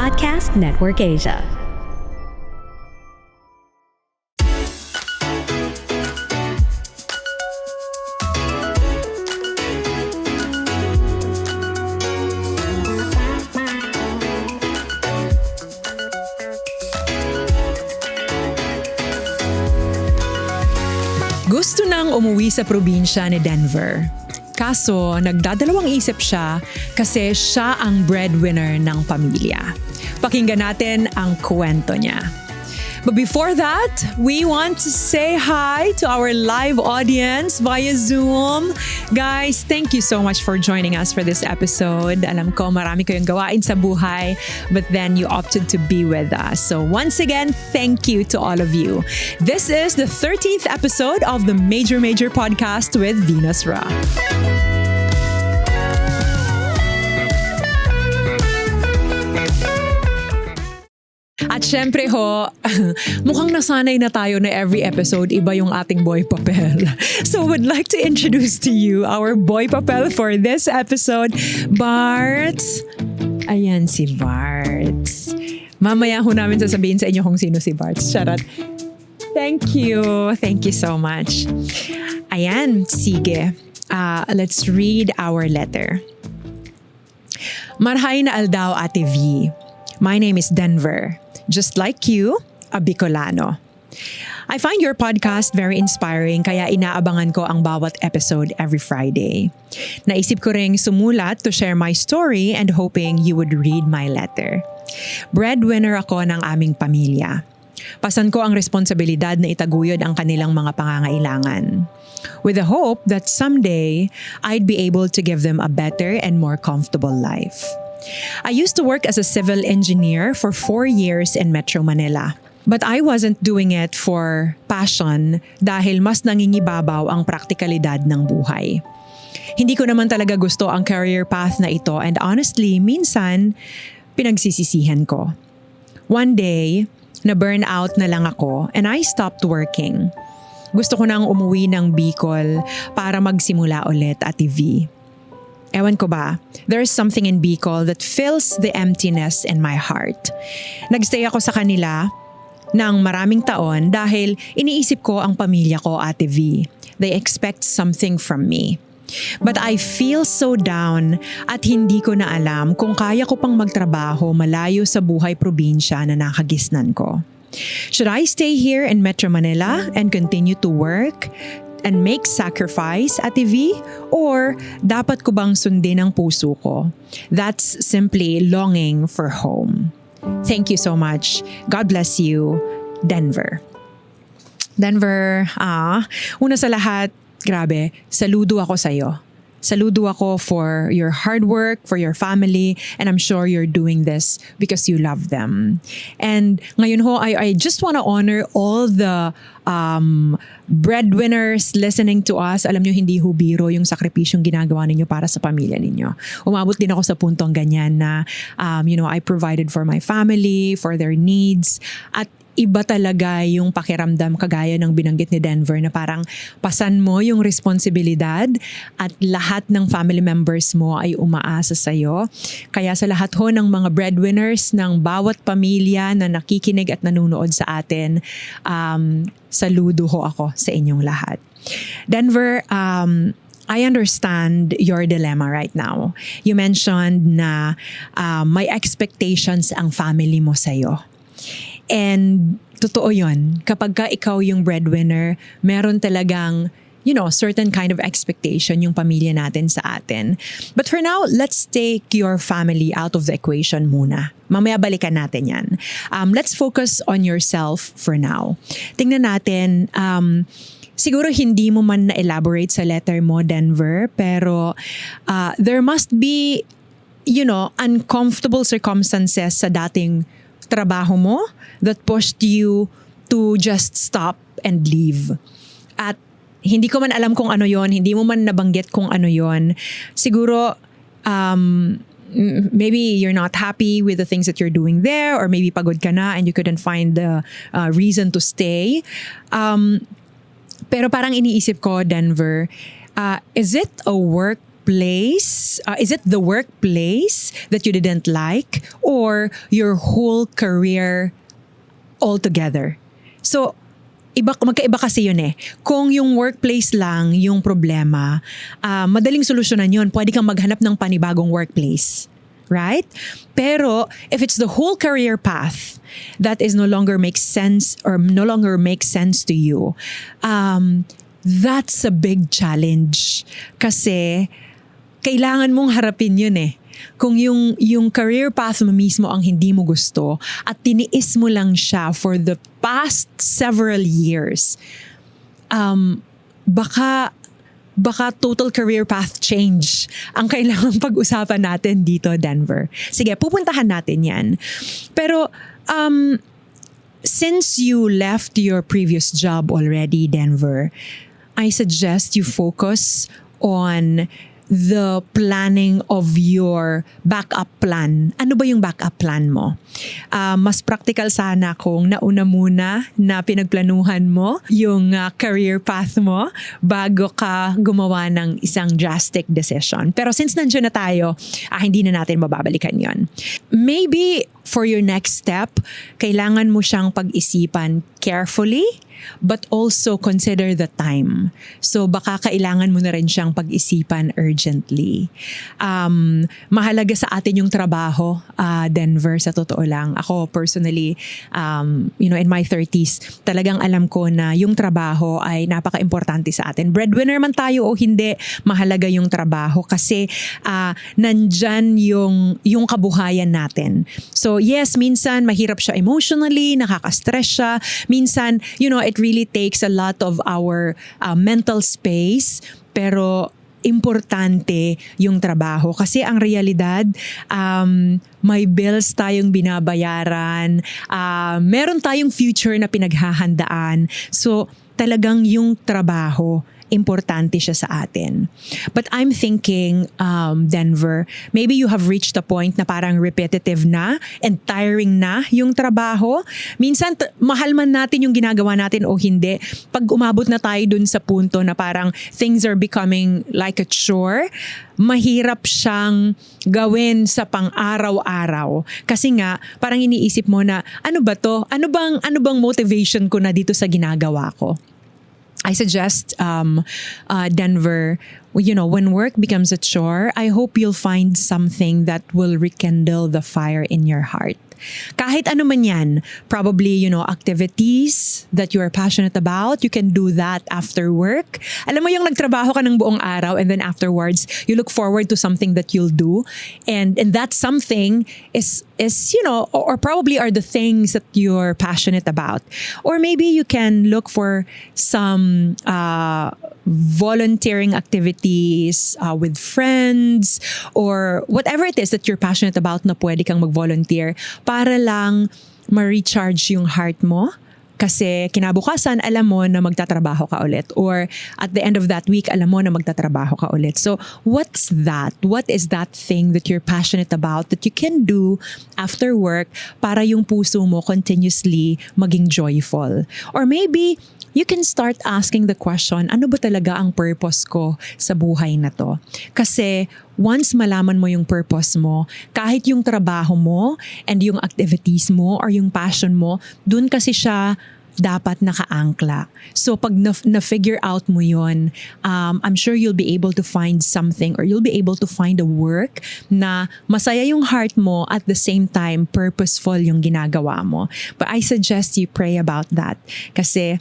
Podcast Network Asia. Gusto nang umuwi sa probinsya ni Denver. Kaso nagdadalawang isip siya kasi siya ang breadwinner ng pamilya. Pakinggan natin ang kwento niya. But before that, we want to say hi to our live audience via Zoom. Guys, thank you so much for joining us for this episode. Alam ko marami kayong gawain sa buhay, but then you opted to be with us. So once again, thank you to all of you. This is the 13th episode of the Major Podcast with Venus Ra. At syempre ho, mukhang nasanay na tayo na every episode iba yung ating boy papel. So would like to introduce to you our boy papel for this episode, Barts. Ayan si Barts. Mamaya ho namin sasabihin sa inyo kung sino si Barts. Charot. Thank you. Thank you so much. Ayan, sige. Let's read our letter. Marhay na aldaw, Ate V. My name is Denver. Just like you, a Bicolano. I find your podcast very inspiring kaya inaabangan ko ang bawat episode every Friday. Naisip ko ring sumulat to share my story and hoping you would read my letter. Breadwinner ako ng aming pamilya. Pasan ko ang responsibilidad na itaguyod ang kanilang mga pangangailangan. With the hope that someday, I'd be able to give them a better and more comfortable life. I used to work as a civil engineer for 4 years in Metro Manila. But I wasn't doing it for passion dahil mas nangingibabaw ang praktikalidad ng buhay. Hindi ko naman talaga gusto ang career path na ito and honestly, minsan, pinagsisisihan ko. One day, na-burn out na lang ako and I stopped working. Gusto ko nang umuwi ng Bicol para magsimula ulit, Ate V. Ewan ko ba, there's something in Bicol that fills the emptiness in my heart. Nagstay ako sa kanila ng maraming taon dahil iniisip ko ang pamilya ko, Ate V. They expect something from me. But I feel so down at hindi ko na alam kung kaya ko pang magtrabaho malayo sa buhay probinsya na nakagisnan ko. Should I stay here in Metro Manila and continue to work and make sacrifice, Ate V? Or dapat ko bang sundin ang puso ko? That's simply longing for home. Thank you so much. God bless you, Denver. Denver, una sa lahat, grabe, saludo ako sa'yo. Saludo ako for your hard work, for your family, and I'm sure you're doing this because you love them. And ngayon ho, I just want to honor all the breadwinners listening to us. Alam nyo, hindi ho biro yung sakripisyong ginagawa ninyo para sa pamilya ninyo. Umabot din ako sa puntong ganyan na, I provided for my family, for their needs, at iba talaga yung pakiramdam kagaya ng binanggit ni Denver na parang pasan mo yung responsibilidad at lahat ng family members mo ay umaasa sa'yo. Kaya sa lahat ho ng mga breadwinners ng bawat pamilya na nakikinig at nanonood sa atin, saludo ho ako sa inyong lahat. Denver, I understand your dilemma right now. You mentioned na may expectations ang family mo sa'yo. And totoo yun, kapag ka ikaw yung breadwinner, meron talagang, certain kind of expectation yung pamilya natin sa atin. But for now, let's take your family out of the equation muna. Mamaya balikan natin yan. Let's focus on yourself for now. Tingnan natin, siguro hindi mo man na-elaborate sa letter mo, Denver, pero there must be, uncomfortable circumstances sa dating trabaho mo that pushed you to just stop and leave. At hindi ko man alam kung ano yon, hindi mo man nabanggit kung ano yon. Siguro, maybe you're not happy with the things that you're doing there, or maybe pagod ka na and you couldn't find the reason to stay. Pero parang iniisip ko, Denver, is it a work place? Is it the workplace that you didn't like, or your whole career altogether? So, magkaiba kasi yun eh. Kung yung workplace lang yung problema, madaling solusyonan yun. Pwede kang maghanap ng panibagong workplace. Right? Pero if it's the whole career path that is no longer makes sense or no longer makes sense to you, that's a big challenge. Kasi kailangan mong harapin yun eh. Kung yung career path mo mismo ang hindi mo gusto at tiniis mo lang siya for the past several years, baka total career path change ang kailangang pag-usapan natin dito, Denver. Sige, pupuntahan natin yan. Pero since you left your previous job already, Denver, I suggest you focus on the planning of your backup plan. Ano ba yung backup plan mo? Mas practical sana kung nauna muna na pinagplanuhan mo yung career path mo bago ka gumawa ng isang drastic decision. Pero since nandiyan na tayo, hindi na natin mababalikan yon. Maybe for your next step, kailangan mo siyang pag-isipan carefully, but also consider the time. So baka kailangan mo na rin siyang pag-isipan urgently. Mahalaga sa atin yung trabaho, Denver, sa totoo lang. Ako personally, in my 30s, talagang alam ko na yung trabaho ay napaka-importante sa atin. Breadwinner man tayo o hindi, mahalaga yung trabaho kasi nandyan yung kabuhayan natin. So yes, minsan mahirap siya emotionally, nakaka-stress siya. Minsan, it really takes a lot of our mental space, pero importante yung trabaho. Kasi ang realidad, may bills tayong binabayaran, meron tayong future na pinaghahandaan. So talagang yung trabaho, importante siya sa atin. But I'm thinking, Denver, maybe you have reached a point na parang repetitive na and tiring na yung trabaho. Minsan, mahal man natin yung ginagawa natin o hindi, pag umabot na tayo dun sa punto na parang things are becoming like a chore, mahirap siyang gawin sa pang-araw-araw. Kasi nga, parang iniisip mo na, ano ba to? Ano bang motivation ko na dito sa ginagawa ko? I suggest, Denver, when work becomes a chore, I hope you'll find something that will rekindle the fire in your heart. Kahit ano man yan, probably, activities that you are passionate about, you can do that after work. Alam mo yung nagtrabaho ka ng buong araw and then afterwards, you look forward to something that you'll do. And that something is or probably are the things that you're passionate about. Or maybe you can look for some volunteering activities with friends or whatever it is that you're passionate about na pwede kang mag-volunteer para lang ma-recharge yung heart mo. Kasi kinabukasan, alam mo na magtatrabaho ka ulit. Or at the end of that week, alam mo na magtatrabaho ka ulit. So, what's that? What is that thing that you're passionate about that you can do after work para yung puso mo continuously maging joyful? Or maybe, you can start asking the question, ano ba talaga ang purpose ko sa buhay na to? Kasi once malaman mo yung purpose mo, kahit yung trabaho mo and yung activities mo or yung passion mo, dun kasi siya dapat nakaangkla. So pag na-figure out mo yun, I'm sure you'll be able to find something or you'll be able to find a work na masaya yung heart mo at the same time purposeful yung ginagawa mo. But I suggest you pray about that kasi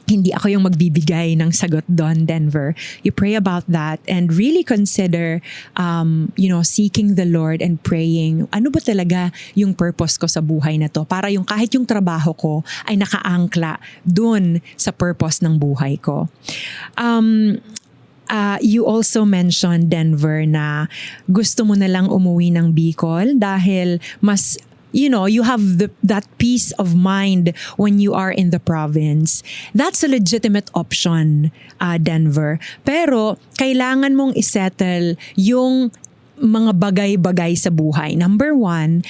hindi ako yung magbibigay ng sagot doon, Denver. You pray about that and really consider, seeking the Lord and praying, ano ba talaga yung purpose ko sa buhay na to? Para yung kahit yung trabaho ko ay nakaangkla doon sa purpose ng buhay ko. You also mentioned, Denver, na gusto mo na lang umuwi ng Bicol dahil mas you have that peace of mind when you are in the province. That's a legitimate option, Denver. Pero kailangan mong isettle yung mga bagay-bagay sa buhay. Number one,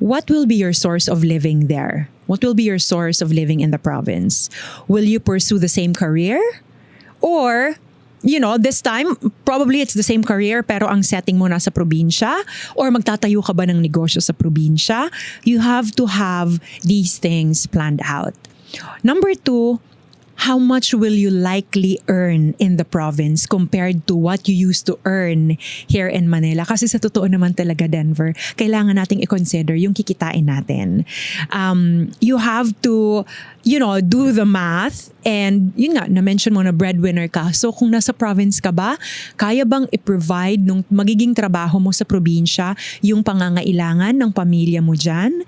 what will be your source of living there? What will be your source of living in the province? Will you pursue the same career? Or this time, probably it's the same career pero ang setting mo nasa probinsya or magtatayo ka ba ng negosyo sa probinsya, you have to have these things planned out. Number 2, how much will you likely earn in the province compared to what you used to earn here in Manila? Kasi sa totoo naman talaga, Denver, kailangan nating i-consider yung kikitain natin. You have to, do the math, and yun nga, na-mention mo na breadwinner ka. So kung nasa province ka ba, kaya bang i-provide nung magiging trabaho mo sa probinsya yung pangangailangan ng pamilya mo dyan?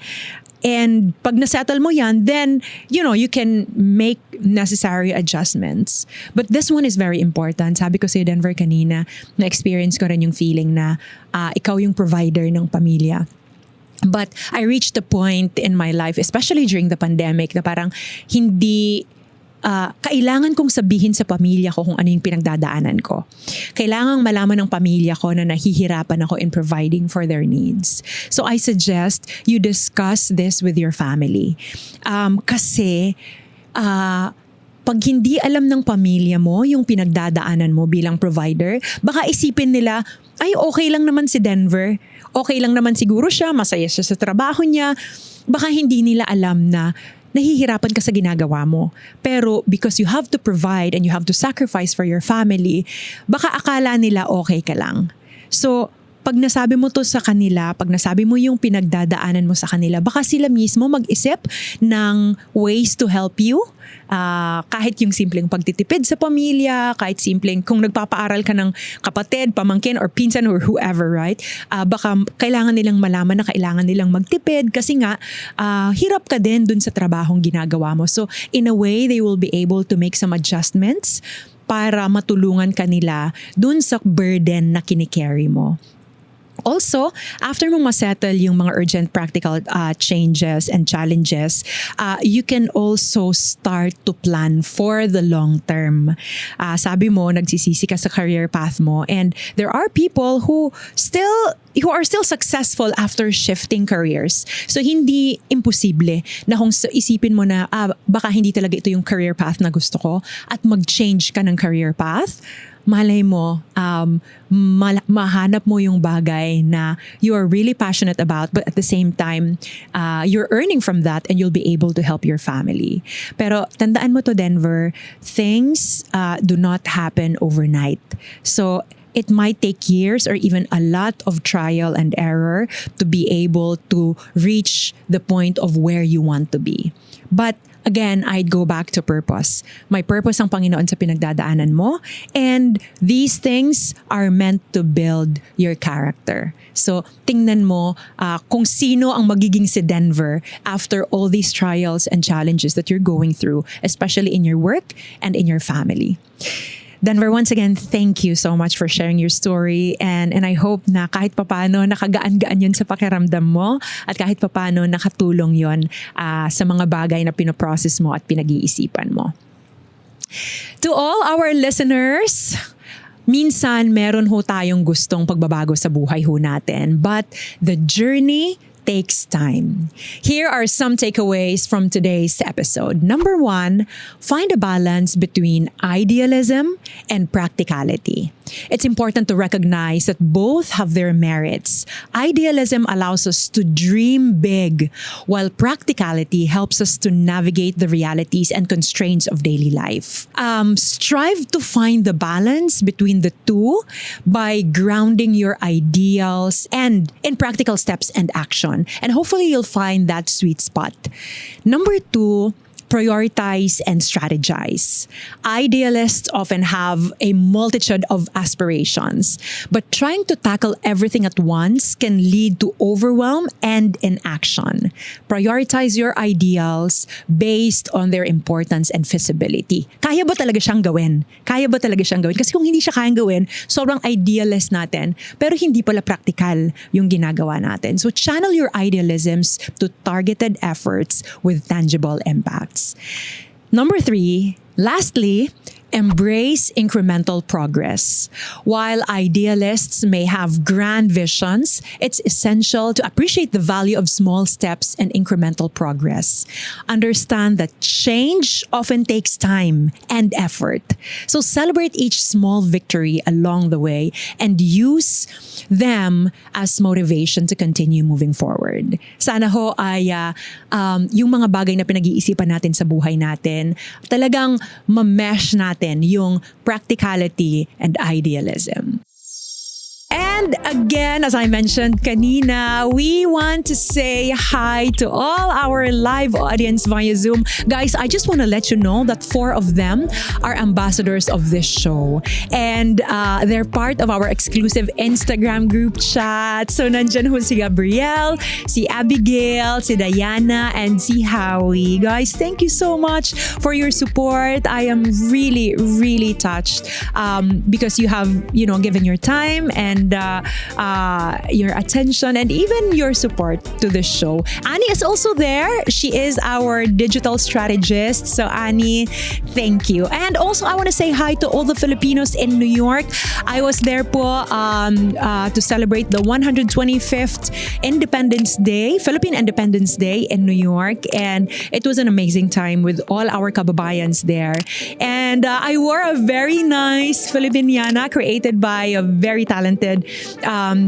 And pag nasettle mo yan, then, you can make necessary adjustments. But this one is very important. Sabi ko sa Denver kanina, na-experience ko rin yung feeling na ikaw yung provider ng pamilya. But I reached a point in my life, especially during the pandemic, na parang hindi kailangan kong sabihin sa pamilya ko kung ano yung pinagdadaanan ko. Kailangang malaman ng pamilya ko na nahihirapan ako in providing for their needs. So I suggest you discuss this with your family. Kasi pag hindi alam ng pamilya mo yung pinagdadaanan mo bilang provider, baka isipin nila, ay okay lang naman si Denver. Okay lang naman siguro siya, masaya siya sa trabaho niya. Baka hindi nila alam na nahihirapan ka sa ginagawa mo. Pero because you have to provide and you have to sacrifice for your family, baka akala nila okay ka lang. So, pag nasabi mo to sa kanila, pag nasabi mo yung pinagdadaanan mo sa kanila, baka sila mismo mag-isip ng ways to help you. Kahit yung simpleng pagtitipid sa pamilya, kahit simpleng kung nagpapaaral ka ng kapatid, pamangkin, or pinsan, or whoever, right? Baka kailangan nilang malaman na kailangan nilang magtipid kasi nga, hirap ka din dun sa trabahong ginagawa mo. So, in a way, they will be able to make some adjustments para matulungan kanila dun sa burden na kinikerry mo. Also, after mong masettle yung mga urgent practical changes and challenges, you can also start to plan for the long term. Sabi mo, nagsisisi ka sa career path mo, and there are people who are still successful after shifting careers. So, hindi imposible na kung isipin mo na baka hindi talaga ito yung career path na gusto ko at mag-change ka ng career path. Malay mo, mahanap mo yung bagay na you are really passionate about, but at the same time, you're earning from that and you'll be able to help your family. Pero tandaan mo to, Denver, things do not happen overnight. So, it might take years or even a lot of trial and error to be able to reach the point of where you want to be. But again, I'd go back to purpose. May purpose ang Panginoon sa pinagdadaanan mo, and these things are meant to build your character. So, tingnan mo kung sino ang magiging si Denver after all these trials and challenges that you're going through, especially in your work and in your family. Denver, once again, thank you so much for sharing your story, and I hope na kahit papano nakagaan-gaan yun sa pakiramdam mo at kahit papano nakatulong yun sa mga bagay na pinoprocess mo at pinag-iisipan mo. To all our listeners, minsan meron ho tayong gustong pagbabago sa buhay ho natin, but the journey takes time. Here are some takeaways from today's episode. Number 1, find a balance between idealism and practicality. It's important to recognize that both have their merits. Idealism allows us to dream big, while practicality helps us to navigate the realities and constraints of daily life. Strive to find the balance between the two by grounding your ideals and in practical steps and action. And hopefully you'll find that sweet spot. Number 2, prioritize and strategize. Idealists often have a multitude of aspirations, but trying to tackle everything at once can lead to overwhelm and inaction. Prioritize your ideals based on their importance and feasibility. Kaya ba talaga siyang gawin? Kaya ba talaga siyang gawin? Kasi kung hindi siya kayang gawin, sobrang idealist natin, pero hindi pala practical yung ginagawa natin. So channel your idealisms to targeted efforts with tangible impacts. Number 3, lastly, Embrace incremental progress. While idealists may have grand visions, it's essential to appreciate the value of small steps and incremental progress. Understand that change often takes time and effort. So celebrate each small victory along the way and use them as motivation to continue moving forward. Sana ho ay yung mga bagay na pinag-iisipan natin sa buhay natin, talagang ma-mesh natin yung practicality and idealism. And again, as I mentioned kanina, we want to say hi to all our live audience via Zoom. Guys, I just want to let you know that 4 of them are ambassadors of this show. And they're part of our exclusive Instagram group chat. So nandyan ho si Gabrielle, si Abigail, si Diana, and si Howie. Guys, thank you so much for your support. I am really, really touched because you have, given your time and your attention and even your support to the show. Annie is also there. She is our digital strategist. So Annie, thank you. And also I want to say hi to all the Filipinos in New York. I was there po to celebrate the 125th Philippine Independence Day in New York. And it was an amazing time with all our kababayans there. And I wore a very nice Filipiniana created by a very talented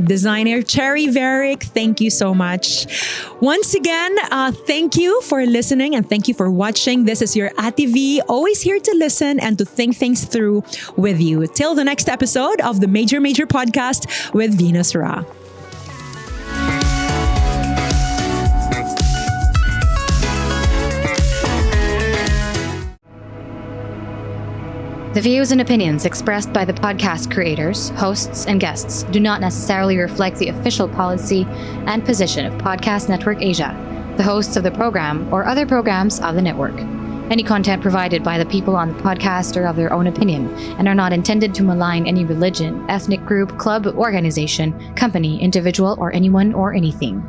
designer, Cherry Varick. Thank you so much. Once again, thank you for listening and thank you for watching. This is your Ate V, always here to listen and to think things through with you. Till the next episode of the Major Podcast with Venus Ra. The views and opinions expressed by the podcast creators, hosts, and guests do not necessarily reflect the official policy and position of Podcast Network Asia, the hosts of the program, or other programs of the network. Any content provided by the people on the podcast are of their own opinion and are not intended to malign any religion, ethnic group, club, organization, company, individual, or anyone or anything.